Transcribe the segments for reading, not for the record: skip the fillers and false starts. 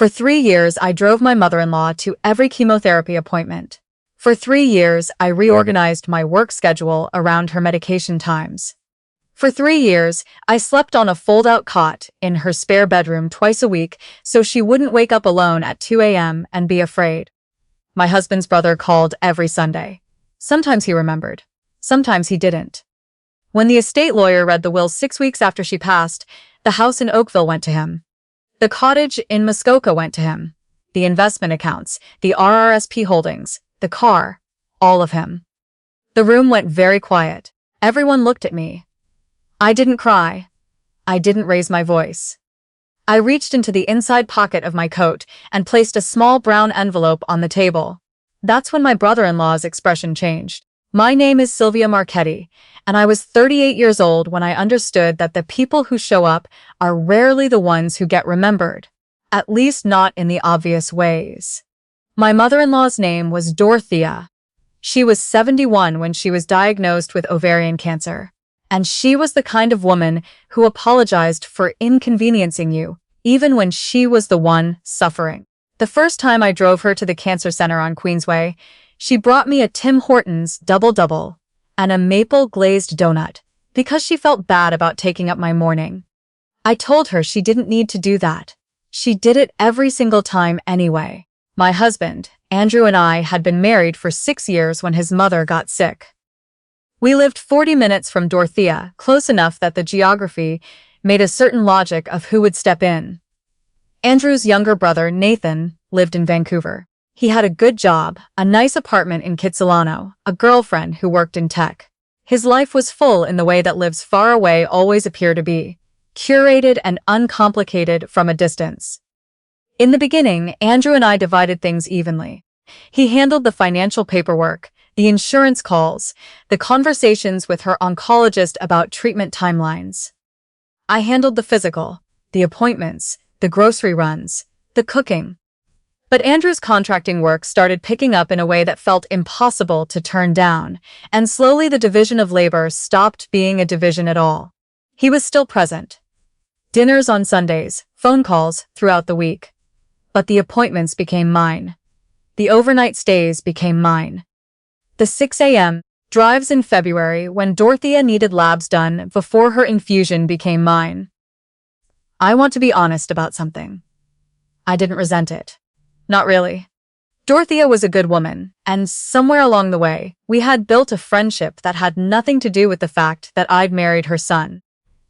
For 3 years, I drove my mother-in-law to every chemotherapy appointment. For 3 years, I reorganized my work schedule around her medication times. For 3 years, I slept on a fold-out cot in her spare bedroom twice a week so she wouldn't wake up alone at 2 a.m. and be afraid. My husband's brother called every Sunday. Sometimes he remembered. Sometimes he didn't. When the estate lawyer read the will 6 weeks after she passed, the house in Oakville went to him. The cottage in Muskoka went to him. The investment accounts, the RRSP holdings, the car, all of him. The room went very quiet. Everyone looked at me. I didn't cry. I didn't raise my voice. I reached into the inside pocket of my coat and placed a small brown envelope on the table. That's when my brother-in-law's expression changed. My name is Sylvia Marchetti, and I was 38 years old when I understood that the people who show up are rarely the ones who get remembered, at least not in the obvious ways. My mother-in-law's name was Dorothea. She was 71 when she was diagnosed with ovarian cancer, and she was the kind of woman who apologized for inconveniencing you, even when she was the one suffering. The first time I drove her to the cancer center on Queensway, she brought me a Tim Hortons double-double and a maple-glazed donut because she felt bad about taking up my morning. I told her she didn't need to do that. She did it every single time anyway. My husband, Andrew, and I had been married for 6 years when his mother got sick. We lived 40 minutes from Dorothea, close enough that the geography made a certain logic of who would step in. Andrew's younger brother, Nathan, lived in Vancouver. He had a good job, a nice apartment in Kitsilano, a girlfriend who worked in tech. His life was full in the way that lives far away always appear to be, curated and uncomplicated from a distance. In the beginning, Andrew and I divided things evenly. He handled the financial paperwork, the insurance calls, the conversations with her oncologist about treatment timelines. I handled the physical, the appointments, the grocery runs, the cooking. But Andrew's contracting work started picking up in a way that felt impossible to turn down, and slowly the division of labor stopped being a division at all. He was still present. Dinners on Sundays, phone calls throughout the week. But the appointments became mine. The overnight stays became mine. The 6 a.m. drives in February when Dorothea needed labs done before her infusion became mine. I want to be honest about something. I didn't resent it. Not really. Dorothea was a good woman, and somewhere along the way, we had built a friendship that had nothing to do with the fact that I'd married her son.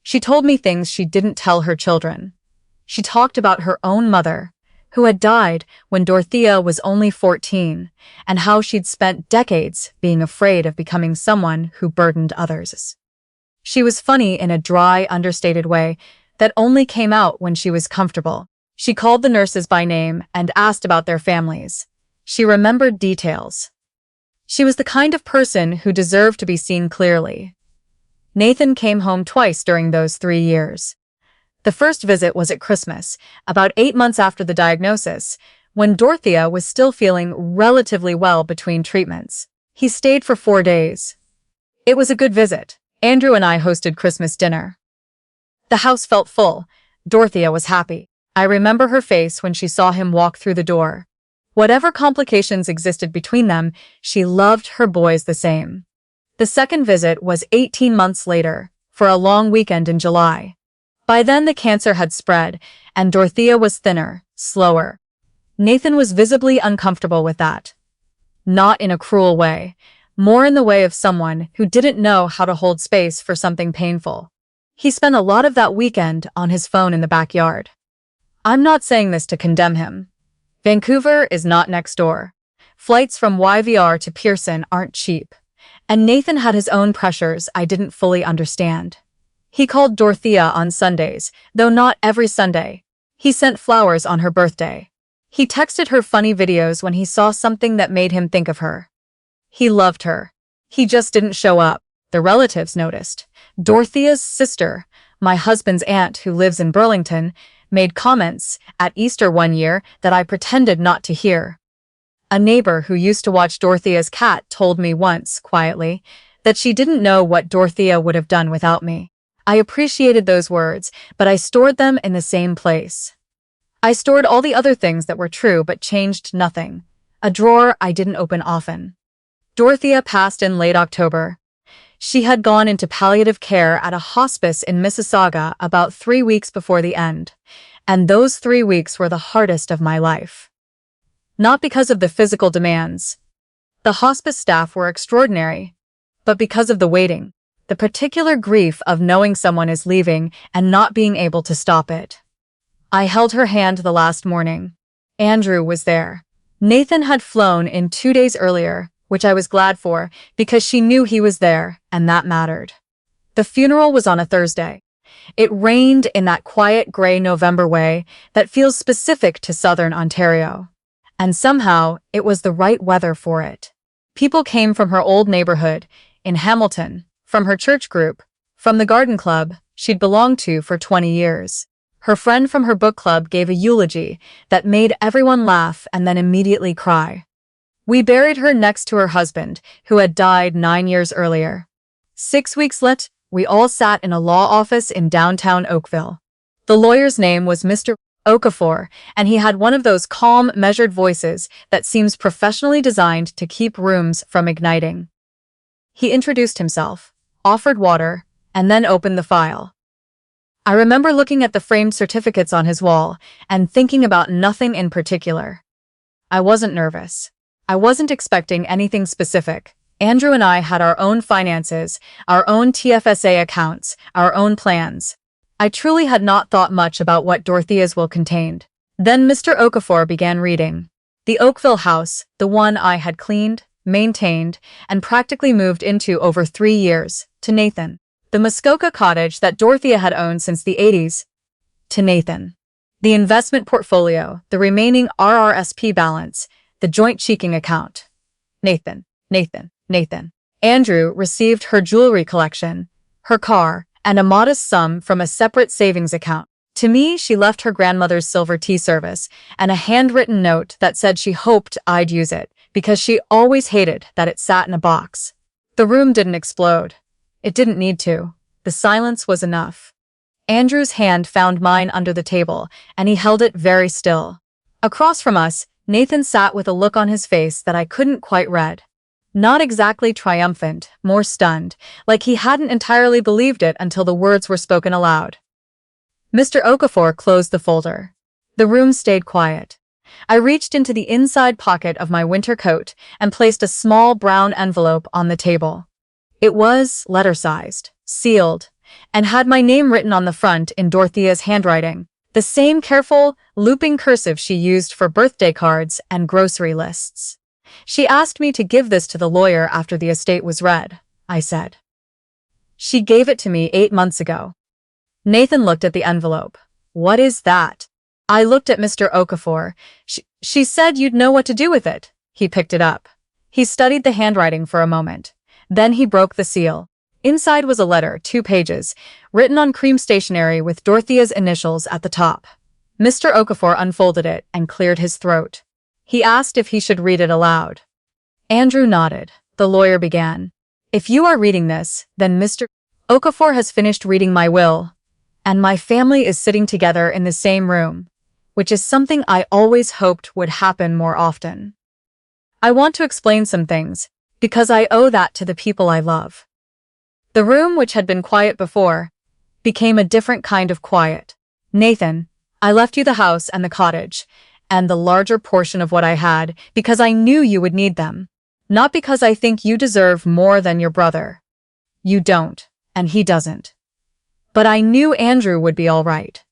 She told me things she didn't tell her children. She talked about her own mother, who had died when Dorothea was only 14, and how she'd spent decades being afraid of becoming someone who burdened others. She was funny in a dry, understated way that only came out when she was comfortable. She called the nurses by name and asked about their families. She remembered details. She was the kind of person who deserved to be seen clearly. Nathan came home twice during those 3 years. The first visit was at Christmas, about 8 months after the diagnosis, when Dorothea was still feeling relatively well between treatments. He stayed for 4 days. It was a good visit. Andrew and I hosted Christmas dinner. The house felt full. Dorothea was happy. I remember her face when she saw him walk through the door. Whatever complications existed between them, she loved her boys the same. The second visit was 18 months later, for a long weekend in July. By then the cancer had spread, and Dorothea was thinner, slower. Nathan was visibly uncomfortable with that. Not in a cruel way, more in the way of someone who didn't know how to hold space for something painful. He spent a lot of that weekend on his phone in the backyard. I'm not saying this to condemn him. Vancouver is not next door. Flights from YVR to Pearson aren't cheap. And Nathan had his own pressures I didn't fully understand. He called Dorothea on Sundays, though not every Sunday. He sent flowers on her birthday. He texted her funny videos when he saw something that made him think of her. He loved her. He just didn't show up. The relatives noticed. Dorothea's sister, my husband's aunt who lives in Burlington, made comments at Easter one year that I pretended not to hear. A neighbor who used to watch Dorothea's cat told me once, quietly, that she didn't know what Dorothea would have done without me. I appreciated those words, but I stored them in the same place. I stored all the other things that were true but changed nothing. A drawer I didn't open often. Dorothea passed in late October. She had gone into palliative care at a hospice in Mississauga about 3 weeks before the end, and those 3 weeks were the hardest of my life. Not because of the physical demands. The hospice staff were extraordinary, but because of the waiting, the particular grief of knowing someone is leaving and not being able to stop it. I held her hand the last morning. Andrew was there. Nathan had flown in 2 days earlier, which I was glad for, because she knew he was there, and that mattered. The funeral was on a Thursday. It rained in that quiet gray November way that feels specific to southern Ontario. And somehow, it was the right weather for it. People came from her old neighborhood, in Hamilton, from her church group, from the garden club she'd belonged to for 20 years. Her friend from her book club gave a eulogy that made everyone laugh and then immediately cry. We buried her next to her husband, who had died 9 years earlier. 6 weeks later, we all sat in a law office in downtown Oakville. The lawyer's name was Mr. Okafor, and he had one of those calm, measured voices that seems professionally designed to keep rooms from igniting. He introduced himself, offered water, and then opened the file. I remember looking at the framed certificates on his wall and thinking about nothing in particular. I wasn't nervous. I wasn't expecting anything specific. Andrew and I had our own finances, our own TFSA accounts, our own plans. I truly had not thought much about what Dorothea's will contained. Then Mr. Okafor began reading. The Oakville house, the one I had cleaned, maintained, and practically moved into over 3 years, to Nathan. The Muskoka cottage that Dorothea had owned since the 80s, to Nathan. The investment portfolio, the remaining RRSP balance, the joint checking account. Nathan. Andrew received her jewelry collection, her car, and a modest sum from a separate savings account. To me, she left her grandmother's silver tea service and a handwritten note that said she hoped I'd use it because she always hated that it sat in a box. The room didn't explode. It didn't need to. The silence was enough. Andrew's hand found mine under the table, and he held it very still. Across from us, Nathan sat with a look on his face that I couldn't quite read. Not exactly triumphant, more stunned, like he hadn't entirely believed it until the words were spoken aloud. Mr. Okafor closed the folder. The room stayed quiet. I reached into the inside pocket of my winter coat and placed a small brown envelope on the table. It was letter-sized, sealed, and had my name written on the front in Dorothea's handwriting, the same careful, looping cursive she used for birthday cards and grocery lists. She asked me to give this to the lawyer after the estate was read, I said. She gave it to me 8 months ago. Nathan looked at the envelope. What is that? I looked at Mr. Okafor. She said you'd know what to do with it. He picked it up. He studied the handwriting for a moment. Then he broke the seal. Inside was a letter, 2 pages, written on cream stationery with Dorothea's initials at the top. Mr. Okafor unfolded it and cleared his throat. He asked if he should read it aloud. Andrew nodded. The lawyer began. If you are reading this, then Mr. Okafor has finished reading my will, and my family is sitting together in the same room, which is something I always hoped would happen more often. I want to explain some things, because I owe that to the people I love. The room, which had been quiet before, became a different kind of quiet. Nathan, I left you the house and the cottage, and the larger portion of what I had, because I knew you would need them. Not because I think you deserve more than your brother. You don't, and he doesn't. But I knew Andrew would be all right.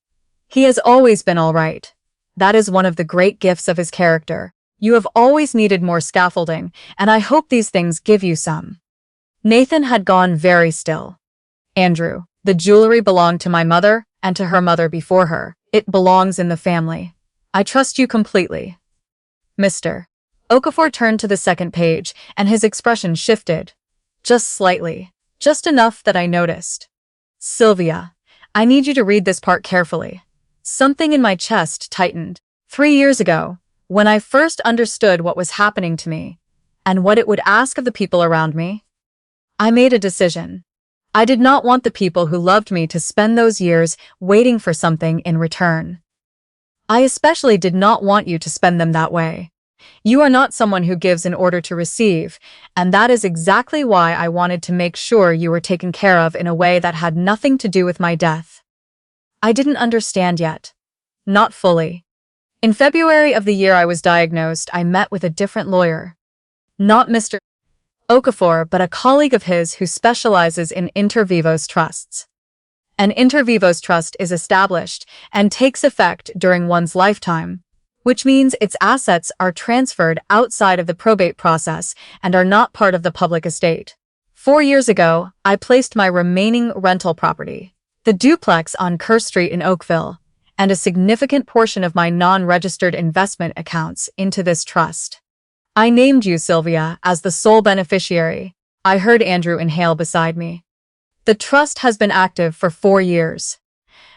He has always been all right. That is one of the great gifts of his character. You have always needed more scaffolding, and I hope these things give you some. Nathan had gone very still. Andrew, the jewelry belonged to my mother and to her mother before her. It belongs in the family. I trust you completely. Mr. Okafor turned to the second page, and his expression shifted. Just slightly. Just enough that I noticed. Sylvia, I need you to read this part carefully. Something in my chest tightened. 3 years ago, when I first understood what was happening to me, and what it would ask of the people around me, I made a decision. I did not want the people who loved me to spend those years waiting for something in return. I especially did not want you to spend them that way. You are not someone who gives in order to receive, and that is exactly why I wanted to make sure you were taken care of in a way that had nothing to do with my death. I didn't understand yet. Not fully. In February of the year I was diagnosed, I met with a different lawyer. Not Mr. Okafor, but a colleague of his who specializes in inter vivos trusts. An inter vivos trust is established and takes effect during one's lifetime, which means its assets are transferred outside of the probate process and are not part of the public estate. 4 years ago, I placed my remaining rental property, the duplex on Kerr Street in Oakville, and a significant portion of my non-registered investment accounts into this trust. I named you, Sylvia, as the sole beneficiary. I heard Andrew inhale beside me. The trust has been active for 4 years.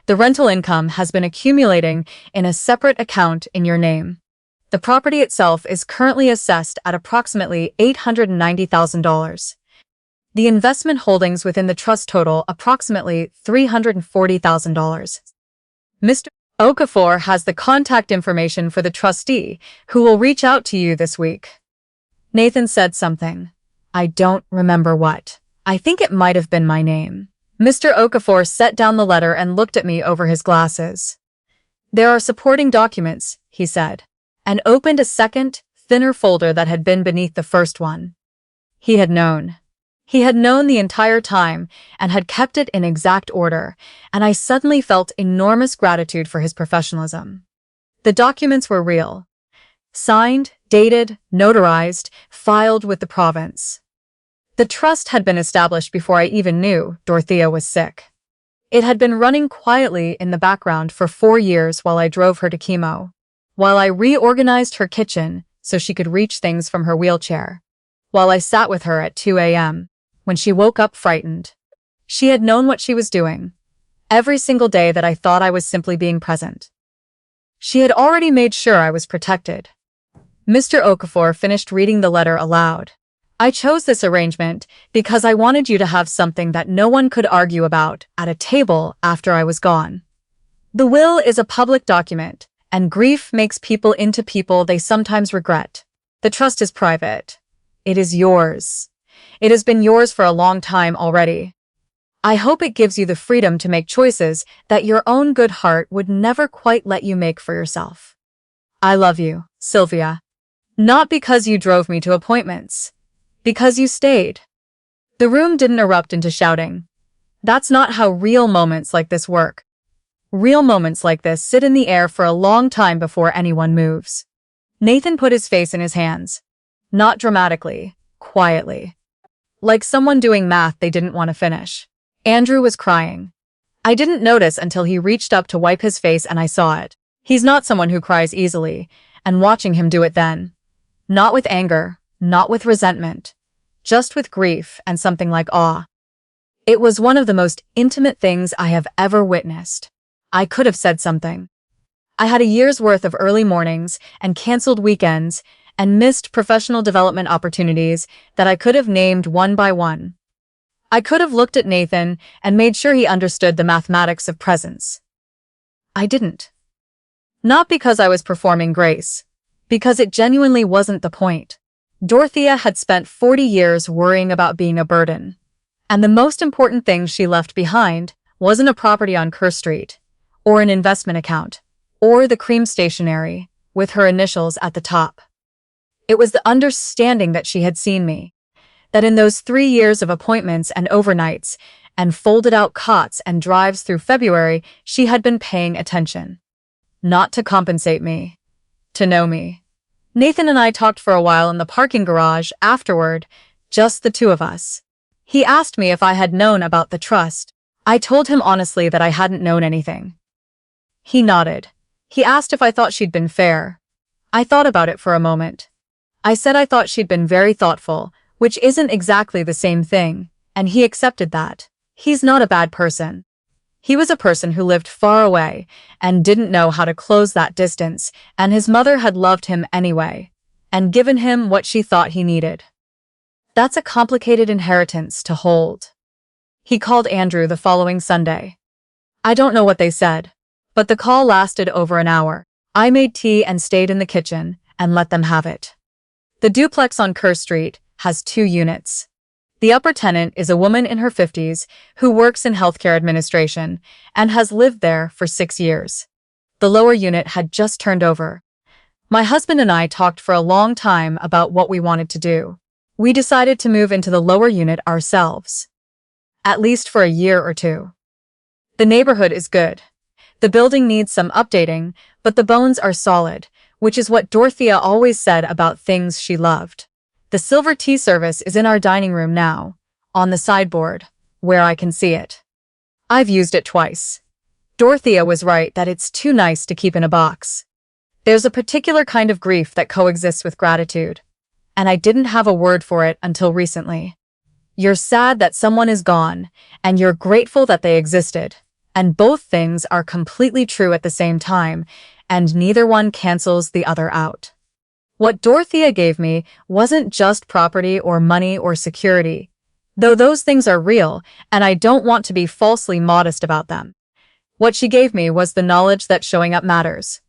The rental income has been accumulating in a separate account in your name. The property itself is currently assessed at approximately $890,000. The investment holdings within the trust total approximately $340,000. Mr. Okafor has the contact information for the trustee, who will reach out to you this week. Nathan said something. I don't remember what. I think it might have been my name. Mr. Okafor set down the letter and looked at me over his glasses. There are supporting documents, he said, and opened a second, thinner folder that had been beneath the first one. He had known. He had known the entire time and had kept it in exact order, and I suddenly felt enormous gratitude for his professionalism. The documents were real. Signed, dated, notarized, filed with the province. The trust had been established before I even knew Dorothea was sick. It had been running quietly in the background for 4 years while I drove her to chemo, while I reorganized her kitchen so she could reach things from her wheelchair, while I sat with her at 2 a.m. when she woke up frightened. She had known what she was doing, every single day that I thought I was simply being present. She had already made sure I was protected. Mr. Okafor finished reading the letter aloud. I chose this arrangement because I wanted you to have something that no one could argue about at a table after I was gone. The will is a public document, and grief makes people into people they sometimes regret. The trust is private. It is yours. It has been yours for a long time already. I hope it gives you the freedom to make choices that your own good heart would never quite let you make for yourself. I love you, Sylvia. Not because you drove me to appointments. Because you stayed. The room didn't erupt into shouting. That's not how real moments like this work. Real moments like this sit in the air for a long time before anyone moves. Nathan put his face in his hands. Not dramatically, quietly. Like someone doing math they didn't want to finish. Andrew was crying. I didn't notice until he reached up to wipe his face and I saw it. He's not someone who cries easily, and watching him do it then. Not with anger. Not with resentment, just with grief and something like awe. It was one of the most intimate things I have ever witnessed. I could have said something. I had a year's worth of early mornings and canceled weekends and missed professional development opportunities that I could have named one by one. I could have looked at Nathan and made sure he understood the mathematics of presence. I didn't. Not because I was performing grace, because it genuinely wasn't the point. Dorothea had spent 40 years worrying about being a burden. And the most important thing she left behind wasn't a property on Kerr Street, or an investment account, or the cream stationery, with her initials at the top. It was the understanding that she had seen me, that in those 3 years of appointments and overnights, and folded-out cots and drives through February, she had been paying attention. Not to compensate me, to know me. Nathan and I talked for a while in the parking garage afterward, just the two of us. He asked me if I had known about the trust. I told him honestly that I hadn't known anything. He nodded. He asked if I thought she'd been fair. I thought about it for a moment. I said I thought she'd been very thoughtful, which isn't exactly the same thing, and he accepted that. He's not a bad person. He was a person who lived far away and didn't know how to close that distance, and his mother had loved him anyway, and given him what she thought he needed. That's a complicated inheritance to hold. He called Andrew the following Sunday. I don't know what they said, but the call lasted over an hour. I made tea and stayed in the kitchen and let them have it. The duplex on Kerr Street has 2 units. The upper tenant is a woman in her 50s who works in healthcare administration and has lived there for 6 years. The lower unit had just turned over. My husband and I talked for a long time about what we wanted to do. We decided to move into the lower unit ourselves, at least for a year or two. The neighborhood is good. The building needs some updating, but the bones are solid, which is what Dorothea always said about things she loved. The silver tea service is in our dining room now, on the sideboard, where I can see it. I've used it twice. Dorothea was right that it's too nice to keep in a box. There's a particular kind of grief that coexists with gratitude, and I didn't have a word for it until recently. You're sad that someone is gone, and you're grateful that they existed, and both things are completely true at the same time, and neither one cancels the other out. What Dorothea gave me wasn't just property or money or security, though those things are real, and I don't want to be falsely modest about them. What she gave me was the knowledge that showing up matters,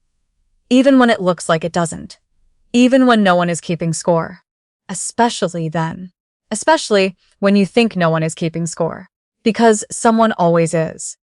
even when it looks like it doesn't, even when no one is keeping score. Especially then. Especially when you think no one is keeping score. Because someone always is.